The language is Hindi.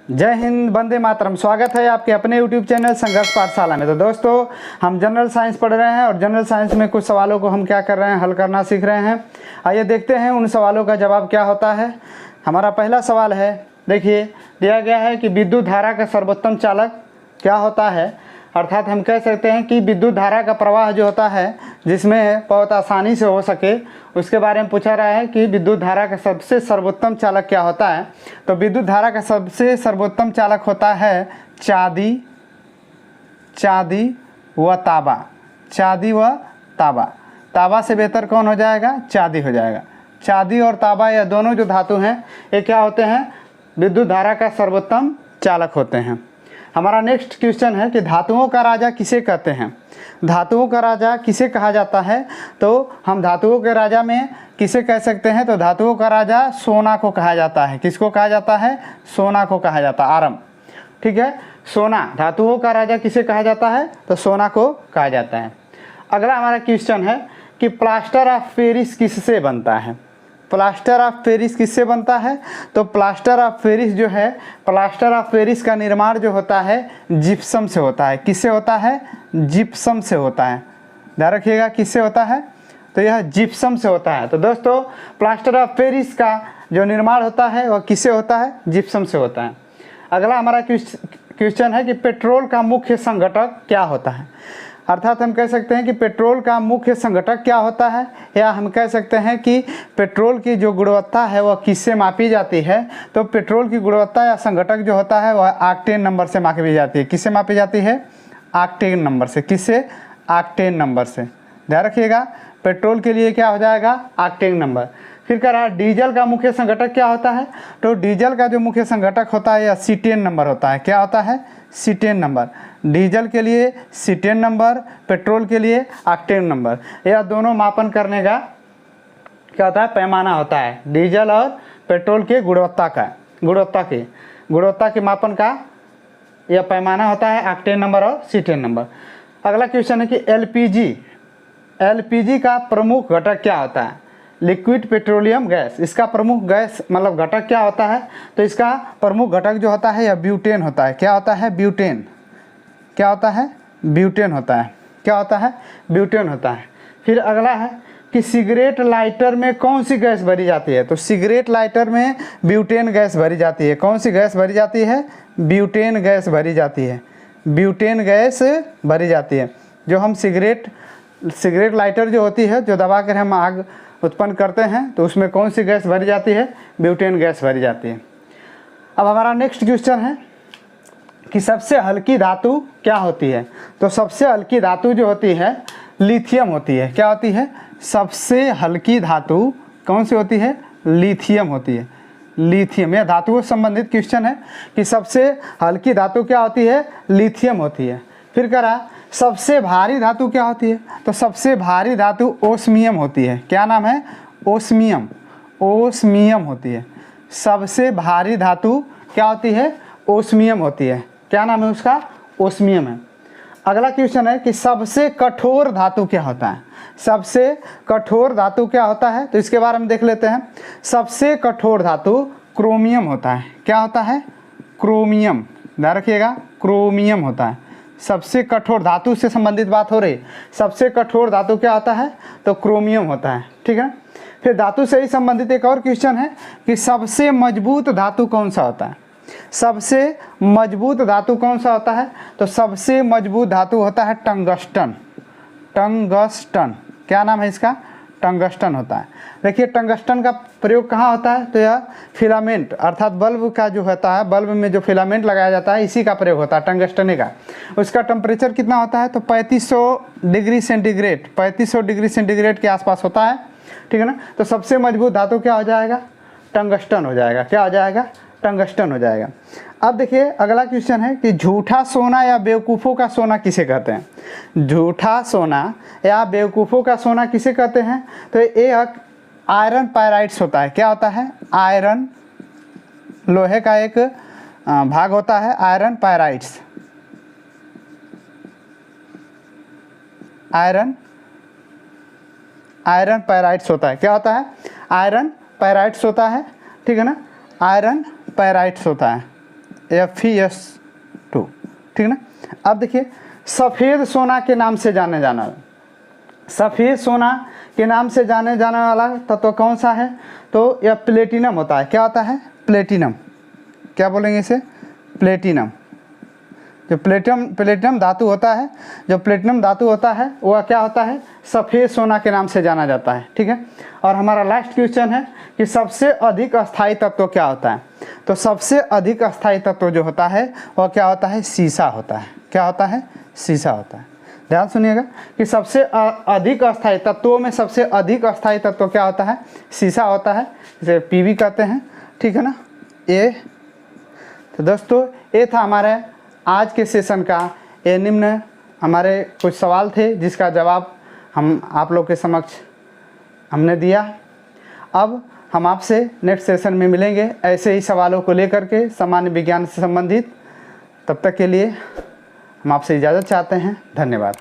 जय हिंद, वंदे मातरम। स्वागत है आपके अपने YouTube चैनल संघर्ष पाठशाला में। तो दोस्तों, हम जनरल साइंस पढ़ रहे हैं और जनरल साइंस में कुछ सवालों को हम क्या कर रहे हैं, हल करना सीख रहे हैं। आइए देखते हैं उन सवालों का जवाब क्या होता है। हमारा पहला सवाल है, देखिए दिया गया है कि विद्युत धारा का सर्वोत्तम चालक क्या होता है। अर्थात हम कह सकते हैं कि विद्युत धारा का प्रवाह जो होता है जिसमें बहुत आसानी से हो सके, उसके बारे में पूछा रहा है कि विद्युत धारा का सबसे सर्वोत्तम चालक क्या होता है। तो विद्युत धारा का सबसे सर्वोत्तम चालक होता है चांदी व तांबा। चांदी व तांबा। तांबा से बेहतर कौन हो जाएगा? चांदी हो जाएगा। चांदी और तांबा यह दोनों जो धातु हैं ये क्या होते हैं? विद्युत धारा का सर्वोत्तम चालक होते हैं। हमारा नेक्स्ट क्वेश्चन है कि धातुओं का राजा किसे कहते हैं। धातुओं का राजा किसे कहा जाता है? तो हम धातुओं के राजा में किसे कह सकते हैं? तो धातुओं का राजा सोना को कहा जाता है। किसको कहा जाता है? सोना को कहा जाता है। आरम, ठीक है। सोना, धातुओं का राजा किसे कहा जाता है? तो सोना को कहा जाता है। अगला हमारा क्वेश्चन है कि प्लास्टर ऑफ पेरिस किससे बनता है। प्लास्टर ऑफ पेरिस किससे बनता है? तो प्लास्टर ऑफ पेरिस जो है, प्लास्टर ऑफ पेरिस का निर्माण जो होता है जिप्सम से होता है। किससे होता है? जिप्सम से होता है। ध्यान रखिएगा, किससे होता है? तो यह जिप्सम से होता है। तो दोस्तों, प्लास्टर ऑफ पेरिस का जो निर्माण होता है वह किससे होता है? जिप्सम से होता है। अगला हमारा क्वेश्चन है कि पेट्रोल का मुख्य संघटक क्या होता है। अर्थात हम कह सकते हैं कि पेट्रोल का मुख्य संघटक क्या होता है, या हम कह सकते हैं कि पेट्रोल की जो गुणवत्ता है वह किससे मापी जाती है। तो पेट्रोल की गुणवत्ता या संघटक जो होता है वह ऑक्टेन नंबर से मापी जाती है। किससे मापी जाती है? ऑक्टेन नंबर से। किससे? ऑक्टेन नंबर से। ध्यान रखिएगा, पेट्रोल के लिए क्या हो जाएगा? Octane number. फिर कह रहा है डीजल का मुख्य संघटक क्या होता है। तो डीजल का जो मुख्य संघटक होता है यह सीटेन नंबर होता है। क्या होता है? Cetane number. डीजल के लिए सीटेन नंबर, पेट्रोल के लिए ऑक्टेन नंबर। यह दोनों मापन करने का क्या होता है? पैमाना होता है। डीजल और पेट्रोल के गुणवत्ता के मापन का यह पैमाना होता है ऑक्टेन नंबर और सीटेन नंबर। अगला क्वेश्चन है कि एलपीजी का प्रमुख घटक क्या होता है। लिक्विड पेट्रोलियम गैस, इसका प्रमुख गैस मतलब घटक क्या होता है? तो इसका प्रमुख घटक जो होता है यह ब्यूटेन होता है। क्या होता है? ब्यूटेन। क्या होता है? ब्यूटेन होता है। क्या होता है? ब्यूटेन होता है। फिर अगला है कि सिगरेट लाइटर में कौन सी गैस भरी जाती है। तो सिगरेट लाइटर में ब्यूटेन गैस भरी जाती है। कौन सी गैस भरी जाती है? ब्यूटेन गैस भरी जाती है। ब्यूटेन गैस भरी जाती है। जो हम सिगरेट लाइटर जो होती है, जो दबा कर हम आग उत्पन्न करते हैं, तो उसमें कौन सी गैस भरी जाती है? ब्यूटेन गैस भरी जाती है। अब हमारा नेक्स्ट क्वेश्चन है कि सबसे हल्की धातु क्या होती है। तो सबसे हल्की धातु जो होती है लिथियम होती है। क्या होती है? सबसे हल्की धातु कौन सी होती है? लिथियम होती है। लिथियम, यह धातुओं से संबंधित क्वेश्चन है कि सबसे हल्की धातु क्या होती है? लिथियम होती है। फिर करा सबसे भारी धातु क्या होती है। तो सबसे भारी धातु ओस्मियम होती है। क्या नाम है? ओस्मियम। ओस्मियम होती है। सबसे भारी धातु क्या होती है? ओस्मियम होती है। क्या नाम है उसका? ओस्मियम है। अगला क्वेश्चन है कि सबसे कठोर धातु क्या होता है। सबसे कठोर धातु क्या होता है? तो इसके बारे में देख लेते हैं। सबसे कठोर धातु क्रोमियम होता है। क्या होता है? क्रोमियम। ध्यान रखिएगा, क्रोमियम होता है। सबसे कठोर धातु से संबंधित बात हो रही। सबसे कठोर धातु क्या होता है? तो क्रोमियम होता है। ठीक है। फिर धातु से ही संबंधित एक और क्वेश्चन है कि सबसे मजबूत धातु कौन सा होता है। सबसे मजबूत धातु कौन सा होता है? तो सबसे मजबूत धातु होता है टंगस्टन। टंगस्टन। क्या नाम है इसका? टंगस्टन होता है। देखिए, टंगस्टन का प्रयोग कहाँ होता है? तो यह फिलामेंट, अर्थात बल्ब का जो होता है, बल्ब में जो फिलामेंट लगाया जाता है इसी का प्रयोग होता है, टंगस्टन का। उसका टेम्परेचर कितना होता है? तो 3500 डिग्री सेंटीग्रेड, 3500 डिग्री सेंटीग्रेड के आसपास होता है। ठीक है ना। तो सबसे मजबूत धातु क्या हो जाएगा? टंगस्टन हो जाएगा। क्या हो जाएगा? टंगस्टन हो जाएगा। अब देखिए अगला क्वेश्चन है कि झूठा सोना या बेवकूफ़ों का सोना किसे कहते हैं। झूठा सोना या बेवकूफ़ों का सोना किसे कहते हैं? तो ये आयरन पायराइट्स होता है। क्या होता है? आयरन, लोहे का एक भाग होता है आयरन पायराइट्स। आयरन पायराइट्स होता है। क्या होता है? आयरन पायराइट्स होता है। ठीक है ना। आयरन पायराइट्स होता है। Fe2, ठीक ना। अब देखिए सफ़ेद सोना के नाम से जाने जाना, सफ़ेद सोना के नाम से जाने जाने वाला तत्व कौन सा है, तो यह प्लेटिनम होता है। क्या होता है? प्लेटिनम। क्या बोलेंगे इसे? प्लेटिनम। जो प्लेटिनम धातु होता है, जो प्लेटिनम धातु होता है वह क्या होता है? सफ़ेद सोना के नाम से जाना जाता है, ठीक है। और हमारा लास्ट क्वेश्चन है कि सबसे अधिक अस्थायी तत्व क्या होता है, तो सबसे अधिक अस्थायी तत्व जो होता है वह क्या होता है? शीशा होता है। क्या होता है? शीशा होता है। ध्यान सुनिएगा कि सबसे अधिक अस्थायी तत्वों में सबसे अधिक अस्थायी तत्व क्या होता है? शीशा होता है, जिसे Pb कहते हैं, ठीक है ना। ये तो दोस्तों ये था हमारे आज के सेशन का ये निम्न हमारे कुछ सवाल थे जिसका जवाब हम आप लोग के समक्ष हमने दिया। अब हम आपसे नेक्स्ट सेशन में मिलेंगे ऐसे ही सवालों को लेकर के सामान्य विज्ञान से संबंधित। तब तक के लिए हम आपसे इजाज़त चाहते हैं। धन्यवाद।